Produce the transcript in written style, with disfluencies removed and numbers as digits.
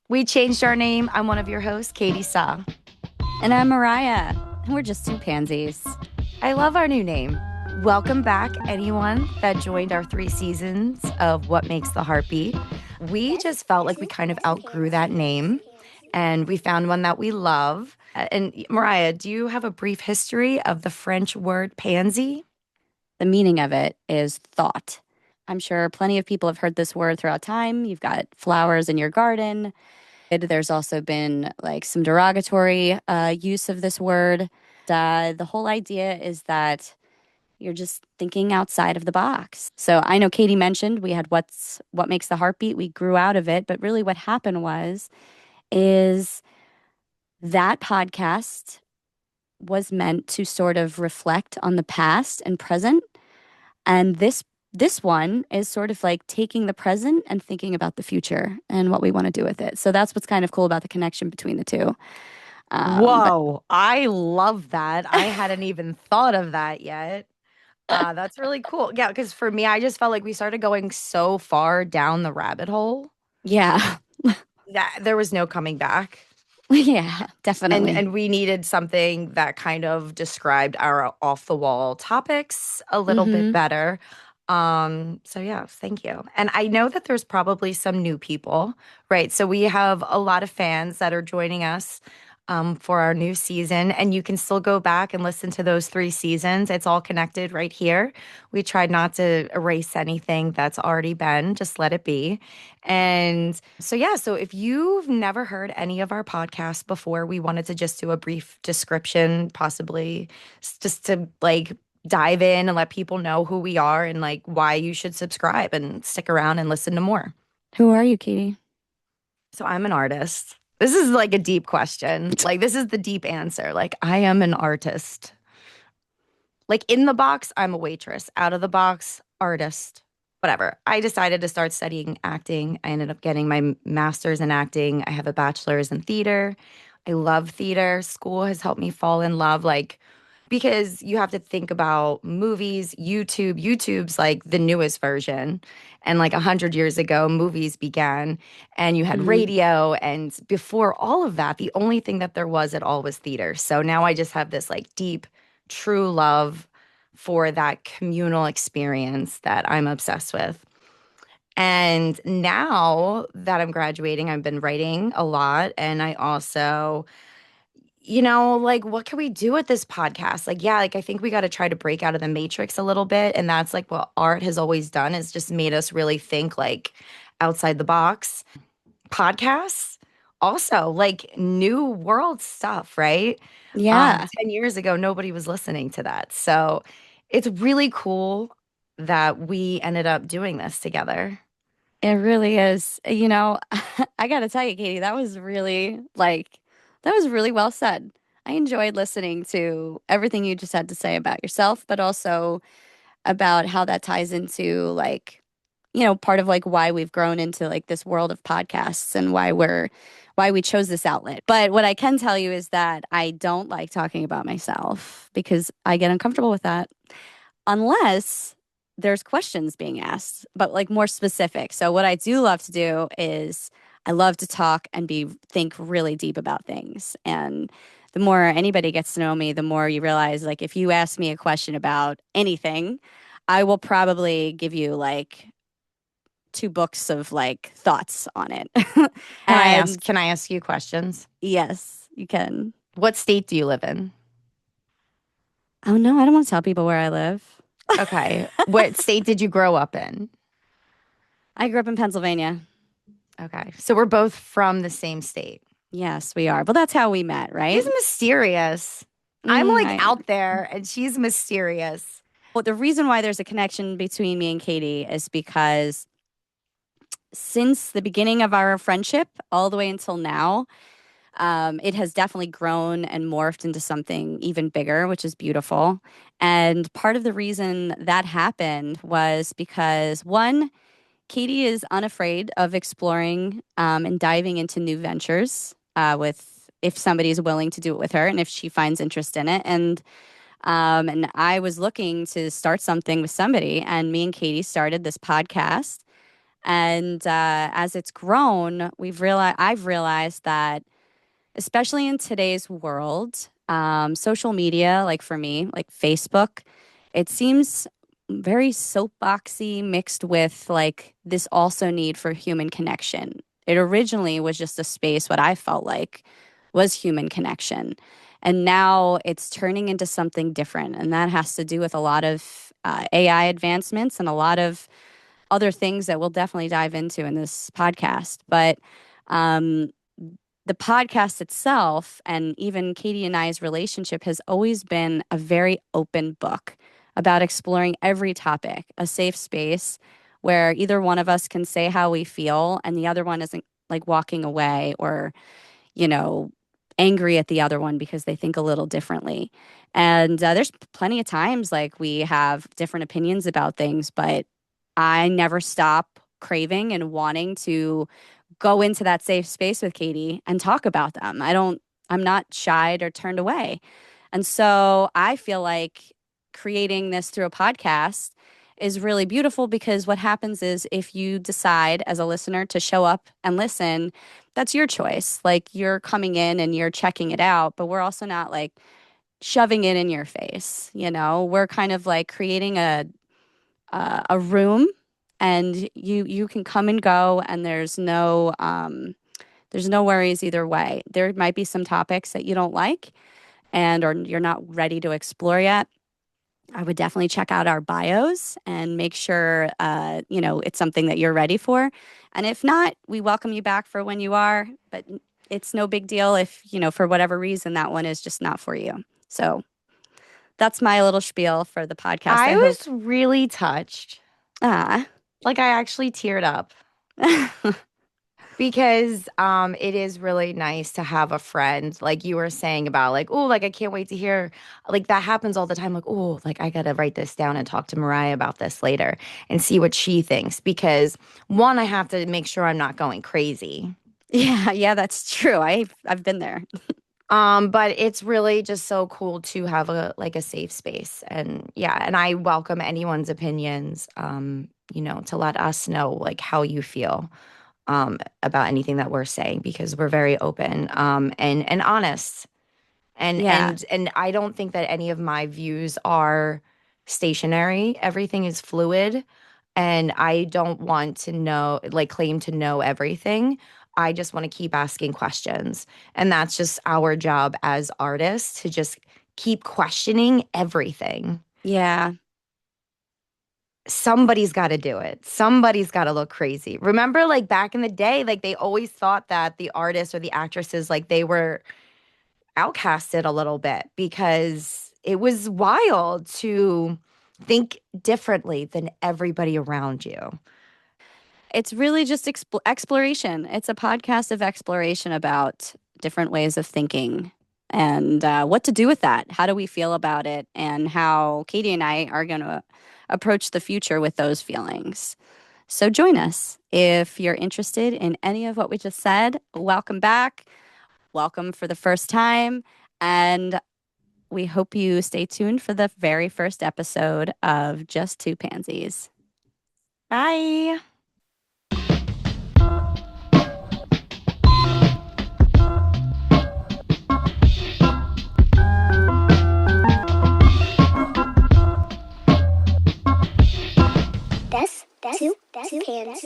We changed our name. I'm one of your hosts, Katie Saw. And I'm Moriah. And we're just two pansies. I love our new name. Welcome back, anyone that joined our 3 seasons of What Makes the Heart Beat. We just felt like we kind of outgrew that name, and we found one that we love. And Moriah, do you have a brief history of the French word pansy? The meaning of it is thought. I'm sure plenty of people have heard this word throughout time. You've got flowers in your garden. There's also been like some derogatory use of this word. The whole idea is that you're just thinking outside of the box. So I know Katie mentioned we had what makes the heartbeat. We grew out of it, but really what happened is that podcast was meant to sort of reflect on the past and present, and this one is sort of like taking the present and thinking about the future and what we want to do with it. So that's what's kind of cool about the connection between the two. Whoa, I love that. I hadn't even thought of that yet. That's really cool. Yeah, because for me, I just felt like we started going so far down the rabbit hole Yeah. that there was no coming back. Yeah, And definitely. and we needed something that kind of described our off the wall topics a little bit Mm-hmm. better. So yeah, thank you. And I know that there's probably some new people, right? So we have a lot of fans that are joining us for our new season, and you can still go back and listen to those 3 seasons. It's all connected right here. We tried not to erase anything that's already been, just let it be. And so, yeah, so if you've never heard any of our podcasts before, we wanted to just do a brief description, possibly just to like dive in and let people know who we are and like why you should subscribe and stick around and listen to more. Who are you, Katie? So, I'm an artist. This is like a deep question. Like, this is the deep answer. Like, I am an artist. Like, in the box, I'm a waitress. Out of the box, artist. Whatever. I decided to start studying acting. I ended up getting my master's in acting. I have a bachelor's in theater. I love theater. School has helped me fall in love, like, because you have to think about movies, YouTube. YouTube's like the newest version. And like 100 years ago, movies began, and you had Mm-hmm. radio. And before all of that, the only thing that there was at all was theater. So now I just have this like deep, true love for that communal experience that I'm obsessed with. And now that I'm graduating, I've been writing a lot. And I also, like, what can we do with this podcast? Like, yeah, like, I think we got to try to break out of the matrix a little bit. And that's like what art has always done, is just made us really think like outside the box. Podcasts, also like new world stuff, right? Yeah, 10 years ago, nobody was listening to that. So it's really cool that we ended up doing this together. it really is. I got to tell you, Katie, that was really well said. I enjoyed listening to everything you just had to say about yourself, but also about how that ties into like, part of like why we've grown into like this world of podcasts and why we chose this outlet. But what I can tell you is that I don't like talking about myself because I get uncomfortable with that unless there's questions being asked, but like more specific. So what I do love to do is I love to talk and think really deep about things. And the more anybody gets to know me, the more you realize like if you ask me a question about anything, I will probably give you like 2 books of like thoughts on it. Can I ask And can I ask you questions? yes, you can. What state do you live in? Oh no, I don't want to tell people where I live. Okay. What state did you grow up in? I grew up in Pennsylvania. Okay. So we're both from the same state. Yes, we are. Well, that's how we met, She's right? mysterious. I'm Mm, like I, out there and she's mysterious. well, the reason why there's a connection between me and Katie is because since the beginning of our friendship, all the way until now, it has definitely grown and morphed into something even bigger, which is beautiful. And part of the reason that happened was because one, Katie is unafraid of exploring and diving into new ventures with if somebody is willing to do it with her and if she finds interest in it. And I was looking to start something with somebody, and me and Katie started this podcast. And as it's grown, I've realized that, especially in today's world, social media, like for me, like Facebook, it seems very soapboxy mixed with like this also need for human connection. It originally was just a space, what I felt like was human connection. And now it's turning into something different. And that has to do with a lot of AI advancements and a lot of other things that we'll definitely dive into in this podcast. But um, the podcast itself and even Katie and I's relationship has always been a very open book about exploring every topic, a safe space where either one of us can say how we feel and the other one isn't like walking away or, you know, angry at the other one because they think a little differently. And there's plenty of times like we have different opinions about things, but I never stop craving and wanting to go into that safe space with Katie and talk about them. I'm not shied or turned away. And so I feel like creating this through a podcast is really beautiful because what happens is if you decide as a listener to show up and listen, that's your choice. Like you're coming in and you're checking it out, but we're also not like shoving it in your face, you know? We're kind of like creating a room and you can come and go and there's no worries either way. There might be some topics that you don't like and or you're not ready to explore yet. I would definitely check out our bios and make sure it's something that you're ready for. And if not, we welcome you back for when you are, but it's no big deal if, for whatever reason that one is just not for you. So, that's my little spiel for the podcast. I I hope was really touched. ah Like I actually teared up because it is really nice to have a friend like you were saying about like, oh, like I can't wait to hear, like that happens all the time, like, oh, like I gotta write this down and talk to Moriah about this later and see what she thinks, because one, I have to make sure I'm not going crazy. Yeah, yeah, that's true. I've been there. But it's really just so cool to have a safe space. And yeah, and I welcome anyone's opinions, to let us know like how you feel about anything that we're saying, because we're very open and honest. And Yeah. and and I don't think that any of my views are stationary. Everything is fluid, and I don't want to know, like, claim to know everything. I just want to keep asking questions. And that's just our job as artists, to just keep questioning everything. Yeah. Somebody's got to do it. Somebody's got to look crazy. Remember, like back in the day, like they always thought that the artists or the actresses, like they were outcasted a little bit because it was wild to think differently than everybody around you. It's really just exploration. It's a podcast of exploration about different ways of thinking and what to do with that. How do we feel about it? And how Katie and I are going to approach the future with those feelings. So join us. If you're interested in any of what we just said, welcome back. Welcome for the first time. And we hope you stay tuned for the very first episode of Just Two Pansies. Bye. That's two cans.